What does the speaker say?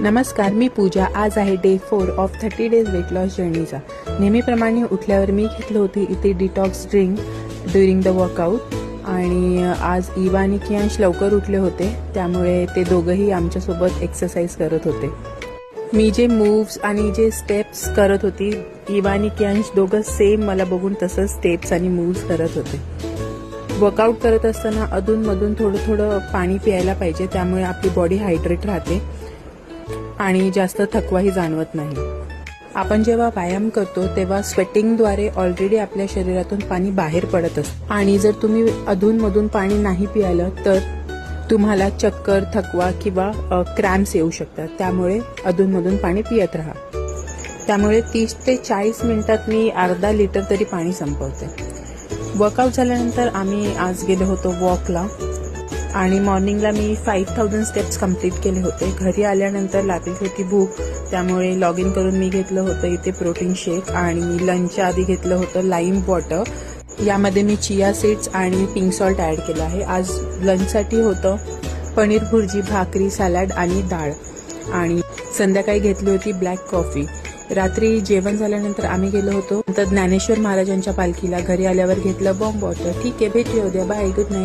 नमस्कार, मी पूजा. आज आहे day 4 of 30 days weight loss जर्नीचा. नेहमीप्रमाणे उठल्यावर मी घेतलं होते इथे detox drink during the workout. आणि आज इवा आणि कियांश लवकर उठले होते, त्यामुळे ते दोघंही आमच्यासोबत एक्सरसाइज करत होते. मी जे मूव्स आणि जे स्टेप्स करत होती, इवा आणि कियांश दोघं सेम मला बघून तसंच स्टेप्स आणि मूव्स करत होते. वर्कआउट करत असताना अधूनमधून थोडं थोडं पाणी प्यायला पाहिजे, त्यामुळे आपली बॉडी हायड्रेट राहते आणि जास्त थकवाही जाणवत नाही. आपण जेव्हा व्यायाम करतो तेव्हा स्वेटिंगद्वारे ऑलरेडी आपल्या शरीरातून पाणी बाहेर पडत असतं, आणि जर तुम्ही अधूनमधून पाणी नाही पियालं तर तुम्हाला चक्कर, थकवा किंवा क्रॅम्प्स येऊ शकतात. त्यामुळे अधूनमधून पाणी पियत राहा. त्यामुळे 30 ते 40 मिनिटात मी अर्धा लिटर तरी पाणी संपवते. वर्कआउट झाल्यानंतर आम्ही आज गेलो होतो वॉकला, आणि मॉर्निंगला मी 5000 स्टेप्स कंप्लीट केले होते. घरी आल्यानंतर लागली होती भूक, त्यामुळे लॉग इन करून मी घेतलं होतं इथे प्रोटीन शेक, आणि लंचच्या आधी घेतलं होतं लाईम वॉटर. यामध्ये मी चिया सीड्स आणि पिंक सॉल्ट ॲड केलं आहे. आज लंचसाठी होतं पनीर भुर्जी, भाकरी, सॅलड आणि डाळ, आणि संध्याकाळी घेतली होती ब्लॅक कॉफी. रात्री जेवण झाल्यानंतर आम्ही गेलो होतो तर ज्ञानेश्वर महाराजांच्या पालखीला. घरी आल्यावर घेतलं बॉम्ब वॉटर. ठीक आहे, भेटूया उद्या. Bye, good night.